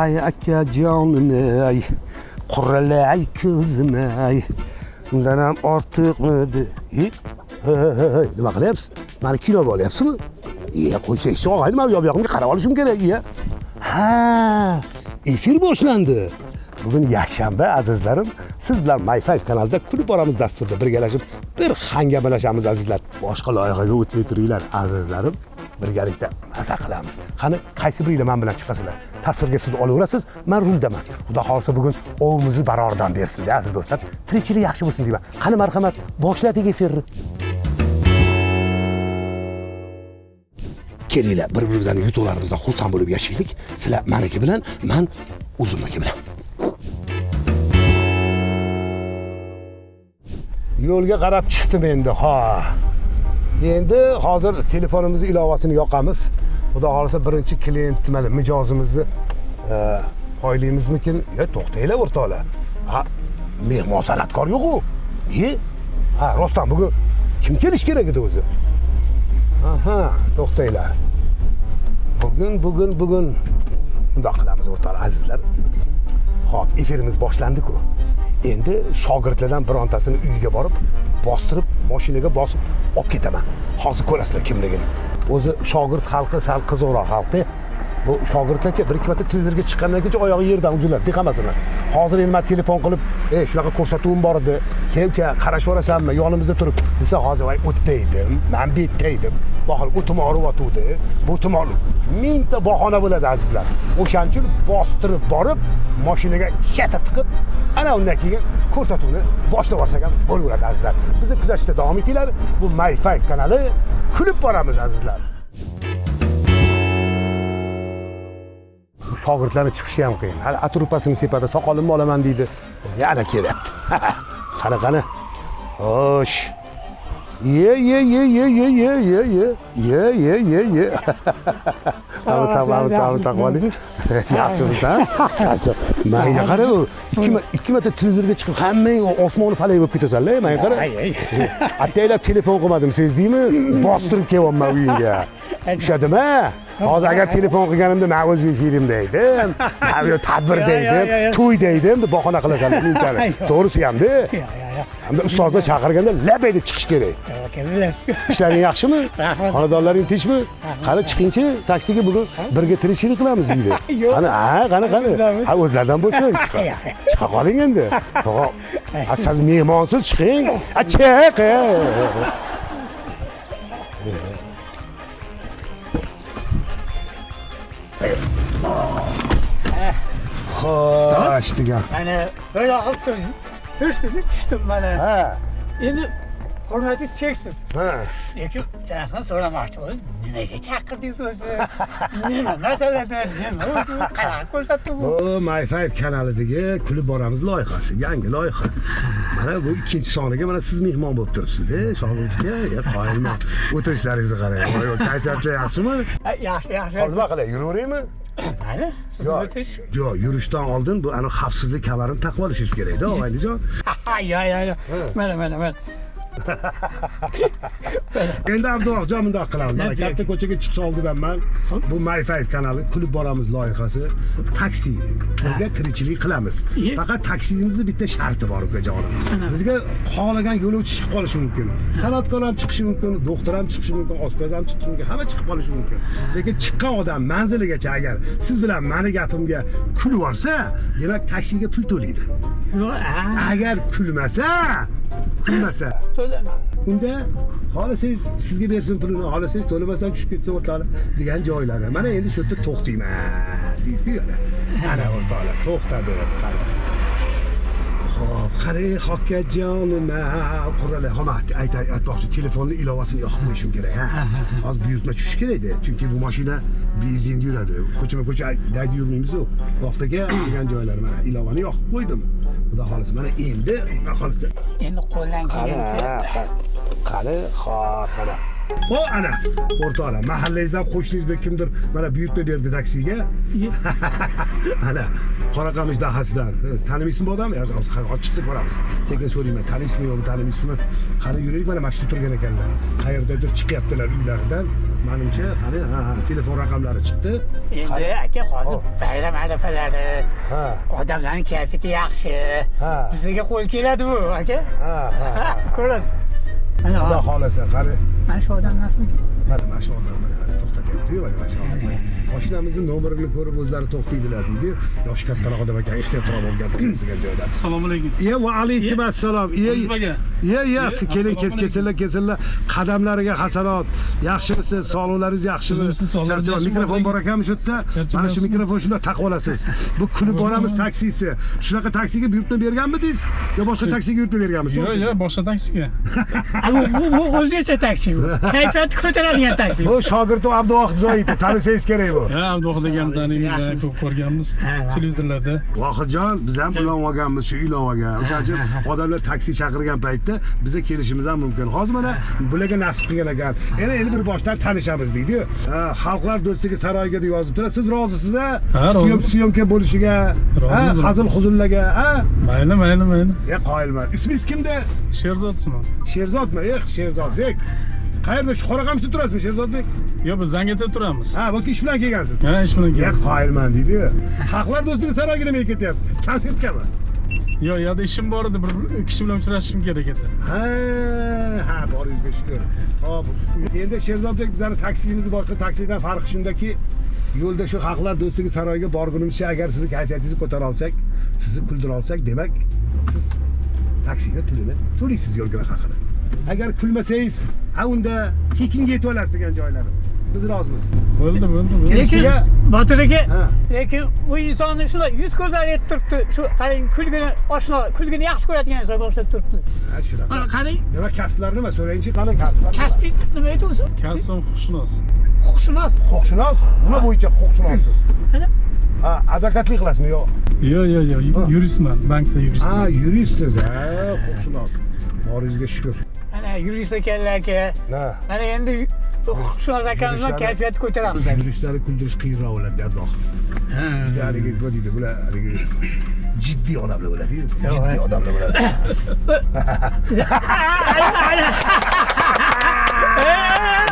hay akajonim ey, quralay ko'zim ey. Undan ham ortiqmidi? Nima qilyapsiz? Meni kinoga olyapsizmi? Qo'ysangchi og'ayni, men bu yoqimga qarab olishim kerak. Ha, efir boshlandi. Bugun yakshanba azizlarim, siz bilan My5 kanalida kulib boramiz dasturda birgalashib bir hangamalashamiz azizlar. Boshqa loyihaga o'tmay turinglar azizlarim. Birgalikda maza qilamiz. Qani qaysi biringlar men bilan chiqasizlar? Tasvirga siz olaverasiz, men ruldaman. Xudo xolsa bugun ovimizni barordan bersin-da aziz do'stlar. Tirikchilik yaxshi bo'lsin deyman. Qani marhamat, boshladik efirni. Kelinglar, bir-birimizning yutuqlarimizdan xursand bo'lib yashaylik. Sizlar meniki bilan, men o'zimniki bilan. Yo'lga qarab chiqdim endi, ha. Endi hozir telefonimizni ilovasini yoqamiz. Xudo xolasa birinchi klient mana mijozimizni oylaymizmikin? To'xtanglar o'rtoqlar. Ha, mehmon san'atkor yo'q-ku. Ha, rostdan bugun kim kelish kerak edi o'zi? Aha, to'xtanglar. Bugun bundoq qilamiz o'rtoqlar azizlar. Xo'p, efirimiz boshlandi-ku. Endi shogirdlardan birontasini uyiga borib, bostirib, mashinaga bosib olib ketaman. Hozir ko'rasizlar kimligini. O'zi shogird xalqi sal qizoqroq xalqda. Bu shogirdlarcha bir-ikki marta televizorga chiqqandan keyin oyog'i yerdan uziladi, diqamasizlar. Hozir endi men telefon qilib, shunaqa ko'rsatuvim bor edi. Uka, qarashib orasanmi? Yonimizda turib, desa hozir voy o'tdaydim, men betdaydim. Bahol o'tim og'riyotdi. Bu timol mingta bahona bo'ladi azizlar. O'shaning uchun bostirib borib, mashinaga shata tiqib, ana undan keyin ko'rsatuvni boshlab olsak ham bo'laveradi azizlar. Bizni kuzatishda davom etinglar. Bu My5 kanali, kulib boramiz azizlar. Shogirdlarni chiqishi ham qiyin. Hali atrupasini sepadi, soqolimni olaman deydi. Yana kelyapti. Qani. Xo'sh. Ye. Tamam. Yaxshimisan? Charchoq. Menga qara, ikki marta televizorga chiqib, hammang osmonni falak bo'lib ketasanlar, menga qara. Ataylab telefon qilmadim, sezdingmi? Bostirib kelyapman uyingga. Tushadimi? Hozir agar telefon qilganimda men o'z efirimda edim, men tadbirda edim, to'yda edim deb bahona qilasanlar mintani. To'g'risi ham-da. Hamda ustozlar chaqirganda labay deb chiqish kerak. Ishlaring yaxshimi? Xonadonlaring tinchmi? Qani chiqingchi, taksiga bugun birga tirikchilik qilamiz deydi. Qani. Ha, o'zlardan bo'lsin, chiqa qoling endi. To'g'ri. Siz mehmonsiz chiqing. Chiq. Xo'sh, degan. Mana böyle qilsiz, tushdim mana. Ha. Endi hurmatingiz cheksiz. Ha. Lekin sizdan so'ramoqchimiz, nimaga chaqirdingiz o'zi? Nima masalada, nima o'zi? Qanaqa ko'rsatdi bu? Bu My5 kanalidagi kulib boramiz loyihasi, yangi loyiha. Mana bu ikkinchi soniga mana siz mehmon bo'lib turibsiz-da, shogirdga. Qoyilman. O'tirishlaringizni qarang. Kayfiyatlar yaxshimi? Yaxshi. Nima qilay, yuraveraymi? Mana, siz o'tish. Yo'q, yurishdan oldin bu ana xavfsizlik kamarini taqib olishingiz kerak-da, og'aylijon. Yo. Mana. Endi Abduvohjon bundoq qilamiz. Mana katta ko'chaga chiqish oldidan men bu My5 kanali kulib boramiz loyihasi taksi. Birga tirikchilik qilamiz. Faqat taksimizni bitta sharti bor ukajonim. Bizga xohlagan yo'lovchi chiqib qolishi mumkin. San'atkor ham chiqishi mumkin, doktor ham chiqishi mumkin, oshpaz ham chiqishi mumkin, hamma chiqib qolishi mumkin. Lekin chiqqan odam manziligacha agar siz bilan meni gapimga kulib olsa, demak taksiga pul to'laydi. Agar kulmasa, unda xohlasangiz sizga bersin pulini, xohlasangiz to'lamasdan tushib ketsa o'rtoqlar degan joylari. Mana endi shu yerda to'xtayman deysiz-ku. Ana o'rtoqlar to'xtadi. Xo'p, qarang hokajonim, quralay. Aytmoqchi, telefonni ilovasini yoqib qo'yishim kerak, ha. Hozir buyurtma tushishi kerak-da, chunki bu mashina benzinga yuradi. Ko'chma-ko'cha daydi yurmaymiz-ku. Vaqtiga degan joylar mana ilovani yoqib qo'ydim. Xudo xolisa, mana endi, xudo xolisa. Endi qo'ldan kelgancha. Qani, xo'p, mana. O ana, o'rtoqlar, mahallangizdan qo'shningiz kimdir mana buyurtma berdi taksiga. Ana, Qoraqamish dahasidan. Tanimaysizmi bu odamni? Hozir chiqsa ko'ramiz. Sekin so'rayman, taniysizmi yo'qmi, tanimaysizmi? Qani yuraylik, mana shu turgan ekanlar. Qayerdadir chiqyaptilar uylaridan. Menimcha, qani, telefon raqamlari chiqdi. Endi aka hozir bayram arafalari. Odamlarning kayfiyati yaxshi. Bizga qo'l keladi bu, aka. Ko'rasiz. Xudo xolasa, qani. Mana shu odam rasmi. Mana shu odam to'xtatyapti-yu, mana shu odam. Mashinamizning nomerini ko'rib o'zlari to'xtaydilar deydi. Yosh kattaroq odam ekan, ehtiyotroq bo'lgan degan joyda. Assalomu alaykum. Va alaykum assalom. Keling, kesinlar. Qadamlariga hasanot. Yaxshimisiz? Sog'liqlaringiz yaxshimi? Mikrofon bor ekanmi shu yerda? Mana shu mikrofon shunda taqib olasiz. Bu kulib boramiz taksisi. Shunaqa taksiga buyurtma berganmidingiz? Yo boshqa taksiga buyurtma berganmisiz? Yo'q, boshqa taksiga. Bu o'zgacha taksi bu. Kayfiyat ko'taradigan taksi. Bu shogirdim Abduvohid Zoitov, tanisangiz kerak bu. Ha, Abduvohid degan taniymiz, ko'p ko'rganmiz televizorlarda. Vohidjon, biz ham ulanmaganmiz shu ilovaga. O'shaning uchun odamlar taksi chaqirgan paytda biza kelishimiz ham mumkin. Hozir mana bularga nasib qilgan ekan. Endi bir boshdan tanishamiz deydi-yu. Xalqlar do'stligi saroyiga deb yozib turadi. Siz rozisiz a? Syomka bo'lishiga, hazil huzullarga, a? Mayli. Ya qoyilman. Ismingiz kimda? Sherzodman. Sherzodmi? Sherzodbek. Qayerda shu Qoraqamishda turasizmi, Sherzodbek? Yo'q, biz Zangiota turamiz. Ha, bu ish bilan kelgansiz. Ha, ish bilan Ya keldim. qoyilman deydi. Xalqlar do'stligi saroyiga nima ketyapsiz? Konsertkami? Yo'q, yo'qda ishim bor edi, bir kishi bilan uchrashishim kerak edi. Ha, boringizga shukr. Hop, endi Sherzodbek bizning taksimiz boshqa taksidan farqi shundaki, yo'lda shu xalqlar do'stligi saroyiga borgunimcha agar sizni kayfiyatingizni ko'tara olsak, sizni kuldira olsak, demak siz taksini pulini to'laysiz yo'lgina haqini. Agar kulmasangiz, unda tekinga yetib olasiz degan joylari. Biz rozimiz. Bo'ldi. Lekin Botir aka, lekin bu insonni shunday yuz ko'zlari yetib turibdi. Shu qarang, kulgini oshno, kulgini yaxshi ko'radigan inson boshlab turibdi. Ha, shunaqa. Mana qarang, Nima kasblar nima? So'rayinchi, qani kasblar? kasbingiz nima edi o'zi? Kasbim huquqshunos. Huquqshunos. Huquqshunos? Nima bo'yicha huquqshunossiz? Ana, Ha, advokatlik qilasizmi yo? Yo'q, yuristman, bankda yuristman. Ha, yuristsiz, huquqshunos. Boringizga shukr. ana yurist ekanlar aka. Mana endi huquqshunos akamizdan kayfiyat ko'taramiz. Yuristlarni kuldirish qiyinroq bo'ladi, darroq. Juda haligi nima deydi, bular haligi jiddiy odamlar bo'ladi-yu. Jiddiy odamlar bo'ladi.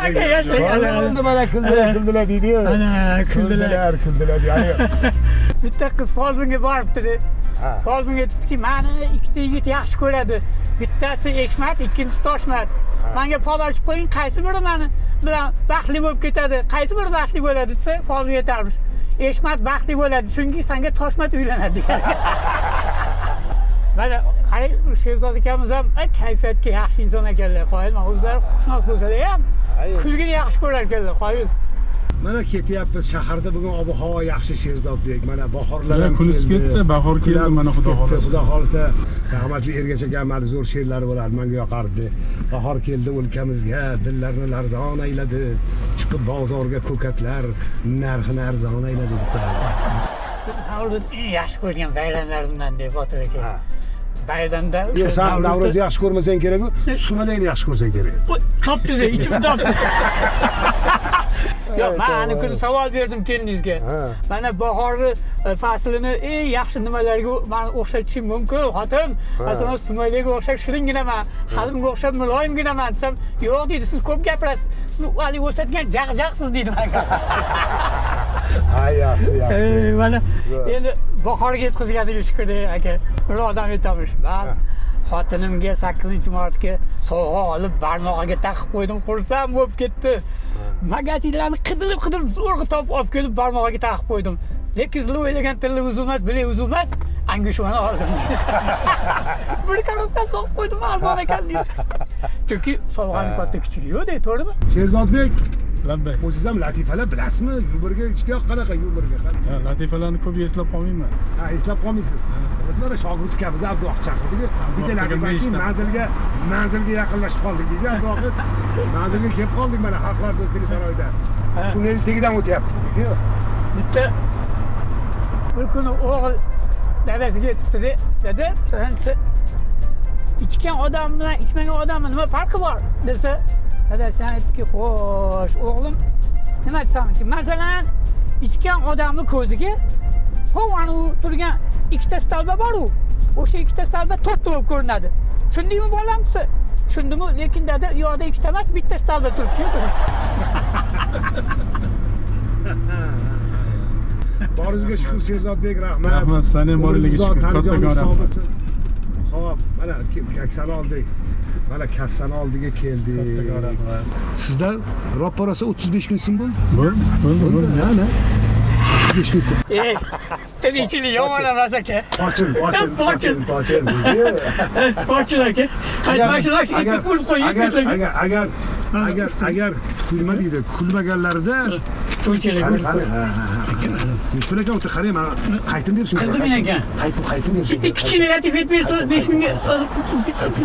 Aka yashaydi. Mana kuldilar deydi-yu. Ana kuldilar. Kuldilar deydi. Bitta qiz folbinga boribdi. Folbinga aytibdiki, meni ikkita yigit yaxshi ko'radi. Bittasi Eshmat, ikkinchisi Toshmat. Menga fol ochib qo'ying, qaysi biri meni bilan baxtli bo'lib ketadi? Qaysi biri baxtli bo'ladi desa, folga aytarmish. Eshmat baxtli bo'ladi, chunki senga Toshmat uylanadi degan. Mana qarang, Sherzod akamiz ham kayfiyatga yaxshi inson ekanlar. Qoyil, o'zlari huquqshunos bo'lsalar ham kulgini yaxshi ko'rar ekanlar. Qoyil. Mana ketyapmiz shaharda bugun ob-havo yaxshi Sherzodbek. Mana bahorlar ham Kun isib ketdi, bahor keldi, mana xudo xolasa. Xudo xolasa, rahmatli Ergash akam mana zo'r she'rlari bo'ladi, menga yoqardi. Bahor keldi o'lkamizga, dillarni larzon ayladi. Chiqib bozorga ko'katlar, narxini arzon ayladi deb. Navruz eng yaxshi ko'rgan bayramlarimdan deb Botir aka. Bayramda Sen Navro'zni yaxshi ko'rmasang kerak-ku, Sumalayni yaxshi ko'rsang kerak. Topdingiz, ichimda topdi. Yo'q, men ana kun savol berdim keliningizga. Mana bahorni faslini eng yaxshi nimalarga men o'xshatishim mumkin, xotin. Masalan, Sumaylaga o'xshab shiringinaman, Hazimga o'xshab muloyimginaman desam, yo'q deydi, siz ko'p gapirasiz. Siz hali o'satgan jaq-jaqsiz deydi menga. Ha, yaxshi. Mana endi bahorga yetkazganiga shukr aka. Bir odam aytamish, men xotinimga 8-martga sovg'a olib barmog'iga taqib qo'ydim, xursand bo'lib ketdi. Magazinlarni qidirib zo'rg'a topib olib kelib barmog'iga taqib qo'ydim. Lekin sizlar o'ylagan tilla uzilmas, bilak uzilmas, angushvani oldim. Bir karosdan sovg'a qo'ydim, arzon ekan deydi. Chunki sovg'aning katta kichigi yo'q-da, to'g'rimi? Sherzodbek, Labbay. o'zingiz ham latifalar bilasizmi? Yumurga ichga qanaqa yumurga? Ha, latifalarni ko'p eslab qolmayman. Ha, eslab qolmaysiz. Biz mana shogird ukamiz Abduvohid chaqirdik. Bitta latifaki manzilga yaqinlashib qoldik deydi Abduvohid. Manzilga kelib qoldik mana xalqlar do'stligi saroyida. Tunnel tagidan o'tyapmiz deydi. Bitta bir kuni o'g'il dadasiga aytibdi, dada, ichgan odam bilan ichmagan odamning nima farqi bor desa, Dadasi aytdiki, xo'sh, o'g'lim, nima desamki, masalan, ichgan odamning ko'ziga ana turgan ikkita stalba bor-ku. O'sha ikkita stalba to'rtta bo'lib ko'rinadi. Tushundingmi bolam desa? Tushundimmi, lekin dada, u yoqda ikkita emas, bitta stalba turibdi. Boringizga shukur Sherzodbek, rahmat. Rahmat, sizlarning boringlarga shukur. Kattakon rahmat. Xo'p, mana kassani oldik. Mana kassani oldiga keldik. Kattakon rahmat. Sizda ro'parasi 35 ming so'm bo'ldi. Bo'ldi. Yana 35 ming so'm. Tirikchilik yomon emas aka. Ochin. Ochin aka. Mashina ikki pul qo'ying. Agar kulma deydi, kulmaganlarida Cho'nchilik. Pul aka o'ta qarang, mana qaytib berishim. Qizim men aka. Qaytib berishim. Bitta kichkina latif bersa 5 mingga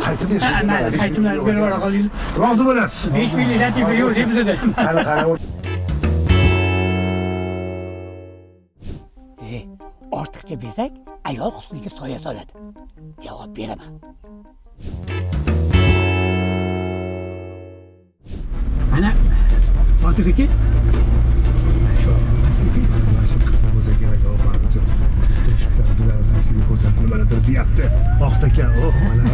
Qaytib berishim. qaytimlar berib yuborib qoling. Rozi bo'lasiz. 5 ming latif yo'q bizda. Qara. Ortiqcha bezak ayol husniga soya soladi. Javob beraman. Mana Fatih aka. Nimadir deyapti. Oqta aka, mana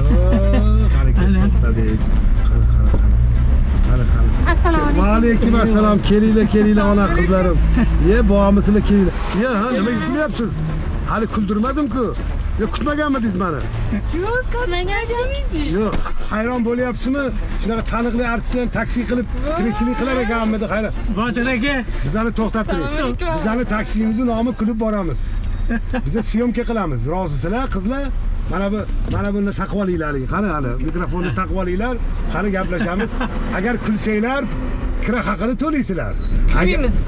harakat to'xtadi. Qara. Assalomu alaykum. Va alaykum assalom. Kelinglar ona qizlarim. Boamisizlar kelinglar. Nima kutmayapsiz? Hali kuldirmadim-ku. Kutmaganmidingiz meni? Yo'q, kutmaganmidingiz. Yo'q, hayron bo'lyapsizmi? Shunaqa taniqli artistlar taksi qilib tirikchilik qilar ekanmidi, hayron. Fatih aka. Bizani to'xtab turing. Bizani taksimizning nomi kulib boramiz. Biz syomka qilamiz. Rozisizlar, qizlar? Mana buni taqib olinglar. Qani hali mikrofonni taqib olinglar. Qani gaplashamiz. Agar kulsanglar, kira haqini to'laysizlar.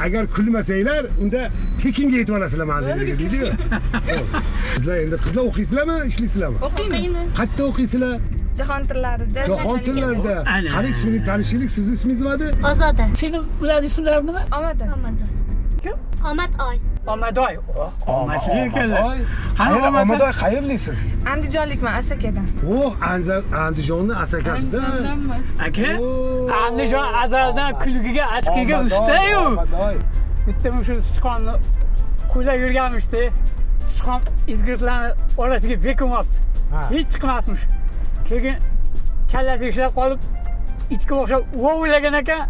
Agar kulmasanglar, unda tekinga yetib olasizlar manziliga, deydi-ku. Sizlar endi qizlar o'qiysizlarmi, ishlaysizlarmi? O'qiymiz. Qayerda o'qiysizlar? Jahon tillarida. Jahon tillarida. Qani ismingizni tanishaylik. Sizni ismingiz nima edi? Ozoda. Seni bularning ismlari nima? Omadan. Kim? Omad oy. Omadoy. Omadli ekanlar. Omadoy qayerlisiz? Andijonlikman, Asakadan. Andijonni Asakasida. Aka, Andijon azaldan kulgiga, askiga usta-yu. Bitta shu sichqonni qo'ylab yurganmishdi. Sichqon izgirtlarni orasiga bekinmoqdi. Hech chiqmasmish. Keyin kallasi ishlab qolib, itga o'xshab vovillagan ekan.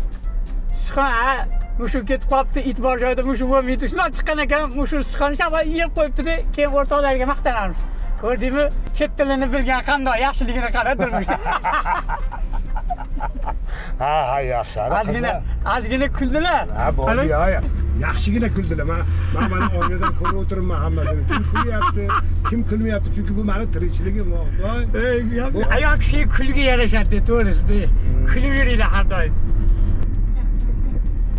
Sichqon mushu ketib qolibdi, it bor joyda mushu bo'lmaydi. Shunday chiqqan ekan, mushu sichqonni shaba yeb qo'yibdi-da, keyin o'rtoqlariga maqtanarmish. Ko'rdingmi? Chet tilini bilgan qanday yaxshiligini qarab turmishdi. Ha, yaxshi. Ozgina kuldilar. Ha, bo'ldi, yaxshigina kuldilar. Mana oynadan ko'rib o'tiribman hammasini. Kim kulyapti, kim kulmayapti, chunki bu meni tirikchiligim. Ayol kishi kulgi yarashadi, to'g'risi. Kulib yuringlar har doim.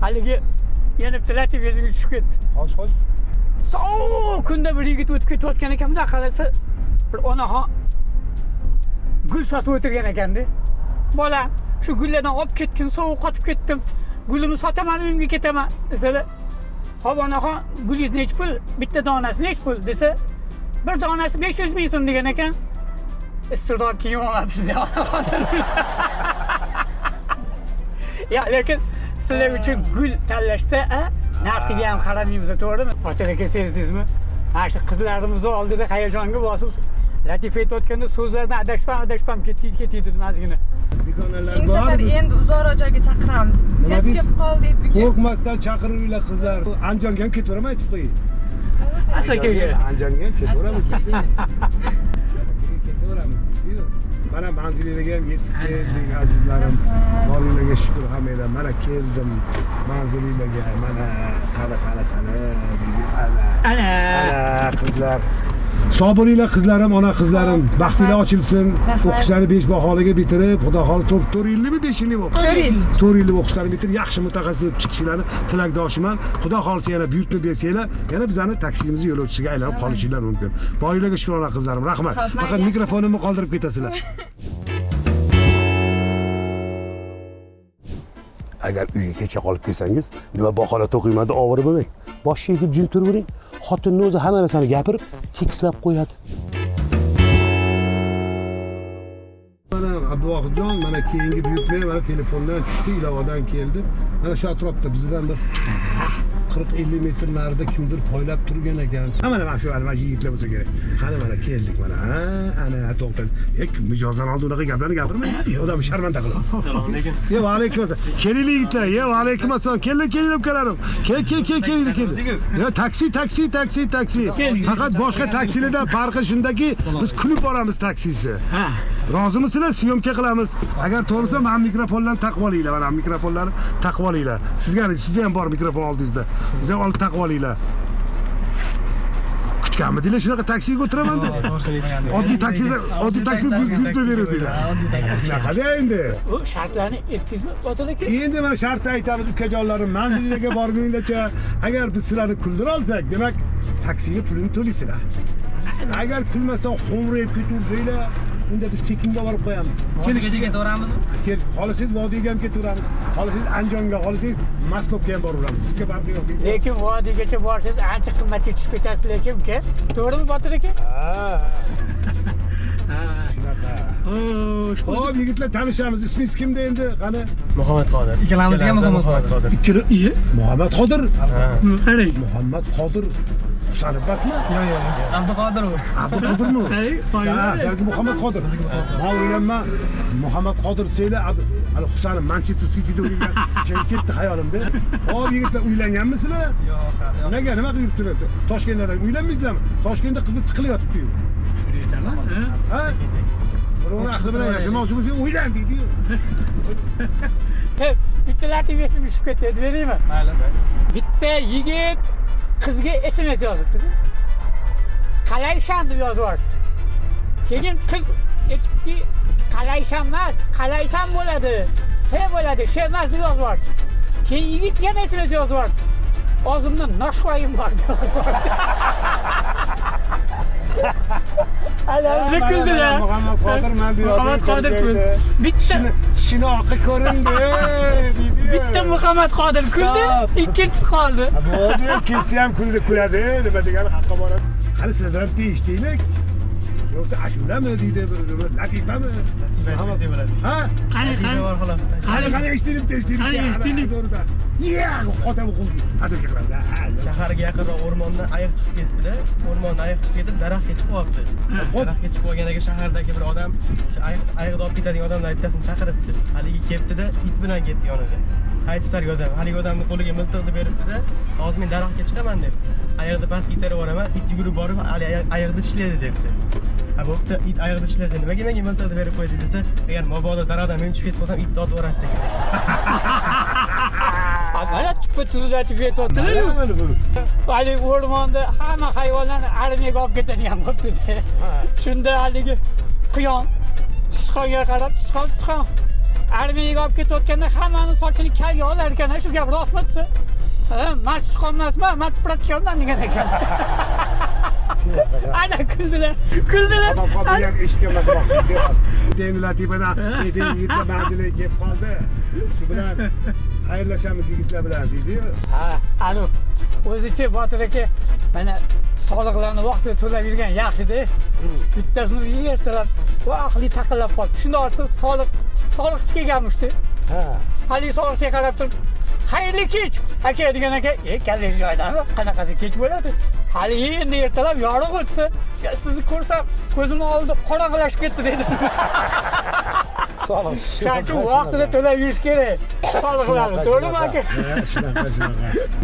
Haligi yana bitta latif esimga tushib ketdi. Xo'sh. Sovuq kunda bir yigit o'tib ketayotgan ekan, bunday qarasa bir onaxon gul sotib o'tirgan ekanda. Bolam, shu gullardan olib ketgin, sovuq qotib ketdim. Gulimni sotaman, uyimga ketaman desalar, "Xo'p onaxon, gulingiz nech pul? Bitta donasi nech pul?" desa, "Bir donasi 500 ming so'm" degan ekan. Istiqdor kiyim olmabsiz degan onaxon. Ya, lekin sizlar uchun gul tanlashda, narxiga ham qaramaymiz, to'g'rimi? Fatih aka, sezdingizmi? Mana shu qizlarimizni oldida hayajonga bosib latif aytayotganda so'zlardan adashpam ketdi dedim ozgina. Keyingi safar endi uzoqroq joyga chaqiramiz. Nima deysiz? Kelib qoldik bugun. Qo'rqmasdan chaqiringlar qizlar. Andijonga ham ketaveraman aytib qo'ying. Asakaga. Andijonga ham ketaveramiz. Ketaveramiz deydi-yu. Mana manzilingizga ham yetib keldik azizlarim. Boringlarga shukr hammanglar. Mana keldim manzilingizga. Mana qara deydi. Ana qizlar. Sog' bo'linglar qizlarim, ona qizlarim. Baxtinglar ochilsin. O'qishlarni 5 baholaga bitirib, xudo xohlasa 4 yilmi 5 yilmi o'qish? 4 yillik o'qishlarni bitirib, yaxshi mutaxassis bo'lib chiqishinglarni tilakdoshiman. Xudo xohlasa yana buyurtma bersanglar, yana bizani taksimizni yo'lovchisiga aylanib qolishinglar mumkin. Boringlarga shukr ona qizlarim, rahmat. Faqat mikrofonimni qoldirib ketasizlar. Agar uyga kecha qolib kelsangiz, nima bahona to'qiymanda ovora bo'lmang. Boshga yigib jim turavering. Xotinning o'zi hamma narsani gapirib, tekislab qo'yadi. Mana Abduvohidjon mana keyingi buyurtma mana telefondan tushdi, ilovadan keldi. Mana shu atrofda bizdan bir 40-50 metr narida kimdir poylab turgan ekan. Ha mana shu yigitlar bo'lsa kerak. Qani mana keldik mana. Ha, ana to'xtadi. Mijozdan oldin unaqa gaplarni gapirmang. Odam sharmanda qiladi. Assalomu alaykum. Ye, va alaykum assalom. Keling yigitlar. Ye, va alaykum assalom. Keling ukalarim. Kel. Ya taksi. Faqat boshqa taksilardan farqi shundaki, biz kulib boramiz taksisi. Ha. Rozimisizlar? Syomka qilamiz. Agar to'g'risi men mikrofonlarni taqib olinglar. Mana mikrofonlarni taqib olinglar. Sizda ham bor mikrofon oldingizda. Bizni olib taqib olinglar. Kutganmidinglar shunaqa taksiga o'tiraman deb? Oddiy taksi gulda beruvdilar. Qanaqa endi? U shartlarni aytdingizmi, Botir aka? Endi mana shartni aytamiz ukajonlarim, manzilingizga borguningizcha agar biz sizlarni kuldira olsak, demak taksiga pulini to'laysizlar. Agar kulmasdan xo'mrayib ketaversanglar, unda biz tekinga borib qo'yamiz. Kelishga ketaveramizmi? Xohlasangiz Vodiyga ham ketaveramiz. Xohlasangiz Andijonga, xohlasangiz Moskvaga ham boraveramiz. Bizga farqi yo'q. Lekin Vodiygacha borsangiz ancha qimmatga tushib ketasiz lekin uka. To'g'rimi Botir aka? Shunaqa. Xo'p, yigitlar tanishamiz. Ismingiz kimda endi? Qani? Muhammad Qodir. Ikkalamizga Muhammad Qodir. Iye. Muhammad Qodir. Qarang. Muhammad Qodir. Husanibbatmi? Yo'q. Abduqodir u. Abduqodirmi? Balki Muhammad Qodir. Men o'ylayman, Muhammad Qodir seyla hali Husanov Manchester City'da o'ynagan. O'sha ketdi hayolimda. Xo'p, yigitlar uylanganmisizlar? Yo'q. Nega nima qilib yuribsizlar? Toshkentda uylanmaysizlarmi? Toshkentda qizni tiqilib yotibdi-yu. Shuni aytaman. Ha? Birovni aqli bilan yashamoqchi bo'lsang, uylan deydi-yu. Bitta latifasini tushib ketdi, beraymi? Mayli. Bitta yigit qizga SMS yozibdi. Qalaysan deb yozyapti. Keyin qiz aytibdiki, qalaysan emas, qalaysan bo'ladi. Se bo'ladi, she emas deb yozyapti. Keyin yigit yana SMS yozyapti. O'zimda nashvoyim bor deb yozyapti. Ana kuldilar. Muhammad Qodir men bu yoqda. Muhammad Qodir kuldi. Tishini oqi ko'rindi deydi. Bitta Muhammad Qodir kuldi, ikkinchisi qoldi. Bo'ldi, ikkinchisi ham kuladi, nima degani haqqa boradi. Qani sizlar ham deyishdik. Yo'qsa ashulami deydi, bir latifami? Hammasi bo'ladi. Ha? Qani Qani eshitdim. Qani eshitdim. Ya, qotam qildi. Hadab gapiradi. Shaharga yaqinroq o'rmondan ayiq chiqib ketibdi. O'rmondan ayiq chiqib ketib, daraxtga chiqyapti. Daraxtga chiqib olganiga shahardagi bir odam, ayiqni olib ketadigan odamlar bittasini chaqiribdi. Haligi kelibdi-da, it bilan ketdi yoniga. Qaytishlar odam. Haligi odamni qo'liga miltiqni beribdi-da, hozir men daraxtga chiqaman debdi. Ayiqni pastga itarib yuboraman, it yugurib borib, ayiqni tishlaydi debdi. Ha bo'pti, it ayiqni tishlasa, nimaga menga miltiqni berib qo'ydi desa, agar mabodo daraxtdan men tushib ketib qolsam, itni otib yuborasiz degan. Mana tuzatib aytyaptilar-ku. Haligi o'rmonda hamma hayvonlarni armiyaga olib ketadigan bo'libdi. Shunda haligi quyon sichqonga qarab, sichqon armiyaga olib ketayotganda hammani sochini kalga olar ekan, shu gap rostmi desa? Ha, men sichqon emasman, men tipratikanman degan ekan. Ana kuldilar. Qoldi ham eshitganman demoqchi. Endi latifadan yigitlar manziliga kelib qoldi. Shu bilan xayrlashamiz yigitlar bilan deydi-yu. Ha, alo. O'zicha Botir aka, mana soliqlarni vaqtida to'lab yurgan yaxshi-da. Bittasini ertalab vaqtli taqillab qoldi. Shunda ortiq soliqchi kelganmish-da. Ha. Haligi soliqchiga qarab turib, "Xayrli kech, aka" degan aka, "Kallik joydami? Qanaqasi kech bo'ladi?" Haligi endi ertalab yorug' o'tsa, sizni ko'rsam, ko'zim oldida qorong'ilashib ketdi dedi. Shuning vaqtida to'lab yurish kerak. Soliqlarni, to'g'rimi aka? Shunaqa.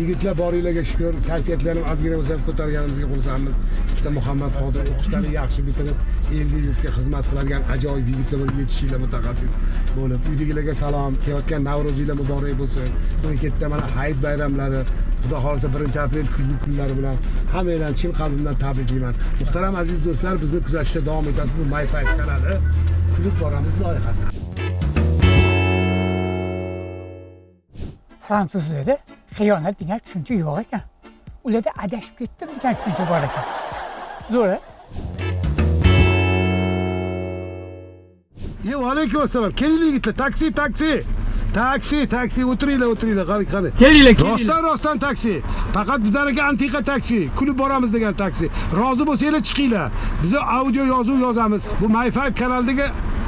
Yigitlar boringlarga shukr, kayfiyatlarni ozgina bo'lsa ham ko'targanimizga xursandmiz. Ikkita Muhammad Qodir o'qishlarini yaxshi bitirib, elga yurtga xizmat qiladigan ajoyib yigitlar bo'lib yetishinglar mutaxassis bo'lib, uydagilarga salom, kelayotgan Navro'zinglar muborak bo'lsin. To'yketda mana hayit bayramlari, Xudo xolisa 1-aprel kuzgi kunlari bilan hammalarni chin qalbimdan tabriklayman. Muhtaram aziz do'stlar, bizni kuzatishda davom etasiz. Bu MyFive kanali kulib boramiz loyihasi. Fransuzlarda xiyonat degan tushuncha yo'q ekan. Ularda adashib ketdim degan tushuncha bor ekan. Zo'r. Yo, alaykum assalom. Keling yigitlar, taksi, o'tiringlar, qani. Kelinglar. Rostdan taksi. Faqat bizlarga antiqa taksi, kulib boramiz degan taksi. Rozi bo'lsanglar chiqinglar. Biz audio yozuv yozamiz. Bu MyFive kanalidagi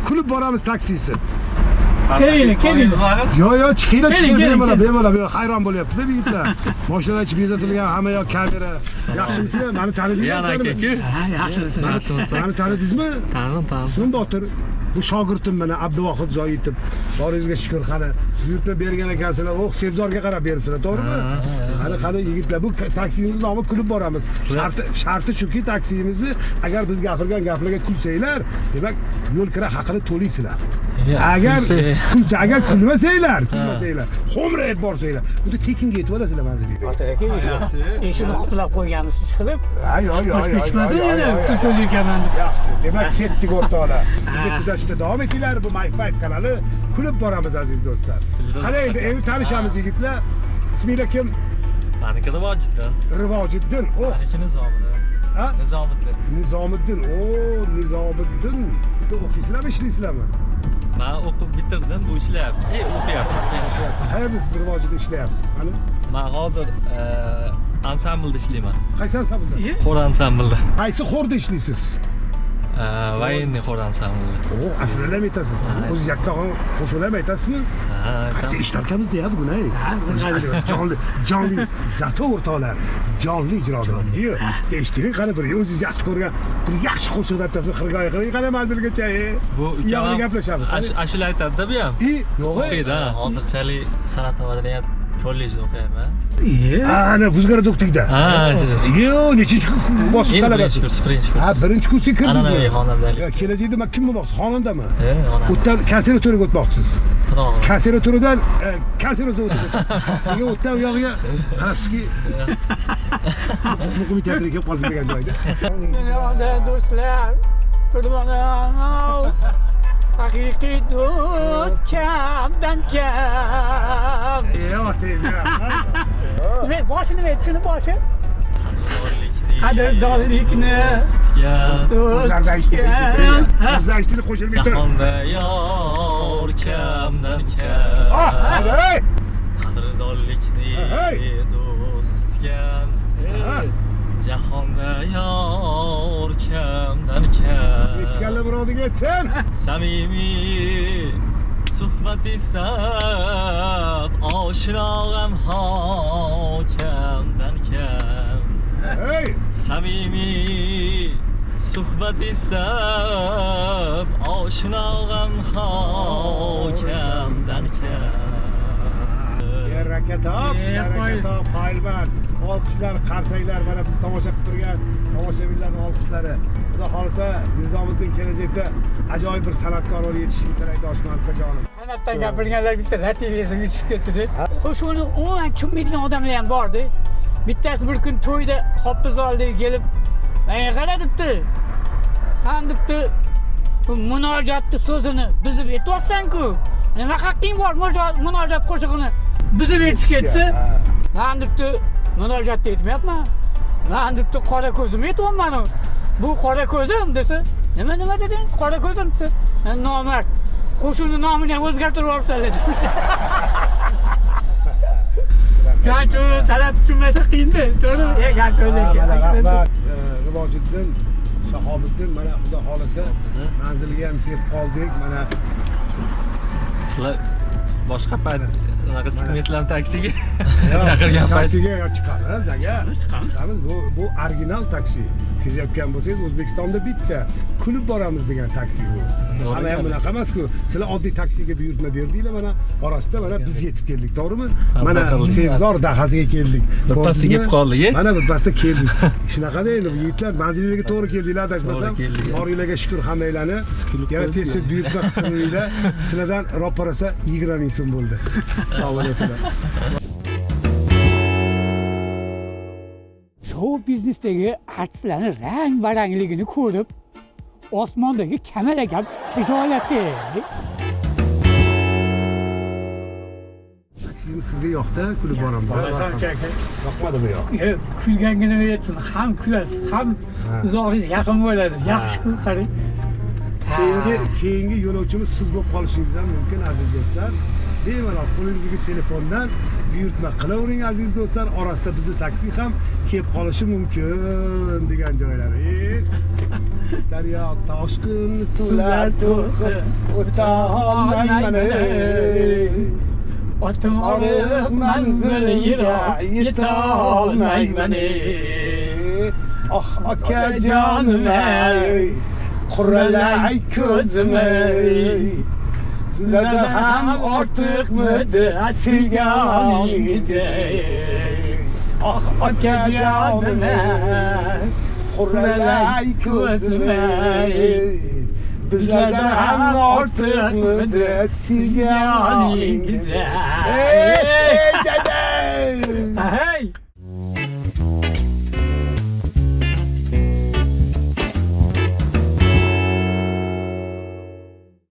kulib boramiz taksisi. Kelinglar, kelinglar. Yo, chiqinglar, Keling, keling, bemalol, hayron bo'lyapti-da bu yigitlar. Mashinalar ichi bezatilgan, hamma yoq kamera. Yaxshimisizlar? Meni tanidingizmi? Yana aka-ku. Ha, yaxshimisiz. Meni tanidingizmi? Tanıdım. Ismim Botir. Bu shogirdim mana Abduvohid Zoitov. Boringizga shukr, qani buyurtma bergan ekansizlar. Sebzorga qarab beribsizlar, to'g'rimi? Qani yigitlar, bu taksimizni nomi kulib boramiz. Sharti shuki, taksimizni agar biz gapirgan gaplarga kulsanglar, demak yo'l kira haqini to'laysizlar. Agar kulmasanglar, xo'mrayib borsanglar, bunda tekinga yetib olasizlar manzilga. Otadagi eshikni qiplab qo'yganmiz ish qilib. Yo'q. Kutmasa yana pul to'laykaman. Yaxshi. Demak, ketdik o'rtoqlar. Bizni kuzatishda davom etinglar. Bu My 5 kanali kulib boramiz aziz do'stlar. Qani endi tanishamiz yigitlar. Isminglar kim? Meniki Rivojiddin. Rivojiddin. Meniki Nizomiddin. Ha? Nizomiddin. Nizomiddin. Bitta o'qiysizlarmi, ishlaysizlarmi? Men o'qib bitirdim, bu ishlayapti. O'qiyapti. Qayerda siz Rivojiddin ishlayapsiz? Qani? Men hozir ansamblda ishlayman. Qaysi ansamblda? Xor ansamblda. Qaysi xorda ishlaysiz? Voyenniy xor ansamblda. Ashulalar ham aytasiz. O'zingiz yakkag'on qo'shiqlar ham aytasizmi? Ha, ishtarkamiz deyapti bugun, ey. Jonli zato o'rtoqlar. Jonli ijroda. Eshitding qani bir o'zingiz yaxshi ko'rgan bir yaxshi qo'shiq aytasizmi? Xirgoyi qiling qani manzilgacha. Bu yo'g'ida gaplashamiz. Ashula aytadi-da bu ham. Yo'q. O'qiydi. Hozirchalik san'at va madaniyat kollejida o'qiyapman. Ana Buzg'arada o'qdingda. Yo'q, nechinchi boshqa talabasi? Birinchi kurs. Ha, birinchi kursga kirdingiz. An'anaviy xonandalik. Yo, kelajakda men kim bo'lmoqchisiz? Xonandami? Xonanda. O'tdan konservatoriyaga o'tmoqchisiz. Xudo xohlasa. Konservatoriyadan konservatoriyaga o'tmoqchisiz. O'tdan u yog'iga qarabsizki, muqim teatriga kelib qoldim degan joyda. Dunyoda do'stlar, haqiqiy do'st kamdan kam. Nima boshi nima edi shuni boshi? Qadrdonlikni O'zlashtirib qo'shilib tur. Jahonda yor kamdan kam. Qadrdonlikni do'stgan. Jahonda yor kamdan kam. Eshitganlar murodiga yetsin. Samimiy suhbat istab oshnog'am kamdan kam. Samimiy suhbat istab oshnog'am kamdan kam. Barakatob, qoyilman. Olqishlar, qarsaklar, mana bizni tomosha qilib turgan tomoshabinlarning olqishlari. Xudo xolisa Nizomiddin kelajakda ajoyib bir san'atkor bo'lib yetishishini tilaydi Oshmantojonim. San'atdan gapirganlar bitta natijasiga tushib ketdi-da. Qo'shuvni umuman tushunmaydigan odamlar ham bor-da. Bittasi bir kun to'yda Hofiz oldiga kelib, "Menga qara" debdi. "Sen debdi, bu munojatni so'zini buzib aytyapsan-ku. Nima haqqing bor munojat qo'shig'ini buzib aytish ketsa?" "Men debdi, munojatni aytmayapman. Men debdi, qora ko'zimni aytyapman. Bu qora ko'zim" desa, "Nima deding? Qora ko'zim" desa, "Nomard. Qo'shuvni nomini ham o'zgartirib olibsan" dedi. Gancho salat tushunmasa qiyin-da, to'g'rimi? Rahmat Rivojiddin, Shahobiddin, mana xudo xolisa manzilga ham kelib qoldik. Mana Sizlar boshqa payt unaqa chiqmaysizlarmi taksiga? Chaqirgan payt. Taksiga chiqamiz, aka. Chiqamiz. Bu original taksi. Kezayotgan bo'lsangiz O'zbekistonda bitta kulib boramiz degan taksi bu. Hamma ham bunaqa emas-ku. Sizlar oddiy taksiga buyurtma berdinglar, mana orasida mana biz yetib keldik, to'g'rimi? Mana Sevzor dahasiga keldik. Birpasda kelib qoldik. Mana birpasda keldik. Shunaqada endi bu yigitlar manzilingizga to'g'ri keldinglar, adashmasam. Boringlarga shukr hammanglarni. Yana tez buyurtma qilinglar. Sizlardan ro'parasa 20 ming so'm bo'ldi. Sog' bo'lasizlar. Show biznesdagi artistlarning rang-barangligini ko'rib, osmondagi kameraga hijolat Taksimiz sizga yoqdi, kulib boramiz. Yoqmadimi yo'q? Yo'q, kulgangina yetsin, ham kulasiz, ham uzog'ingiz yaqin bo'ladi. Yaxshi-ku, qarang. Keyingi yo'lovchimiz siz bo'lib qolishingiz ham mumkin aziz do'stlar. Bemalol qo'lingizdagi telefondan buyurtma qilavering aziz do'stlar. Orasida bizni taksi ham kelib qolishi mumkin degan joylari. Daryo toshqin suvlar to'lqin o'tolmayman ey. Otim oriq manzili yiroq yetolmayman ey. Ah akajonim ey, quralay ko'zim ey. Sizlardan ham ortiqmidi sevganingiz ey. Ah akajonim ey, quralay ko'zim ey. Bizlardan ham ortiqmidi sevganingiz ey. Ey dada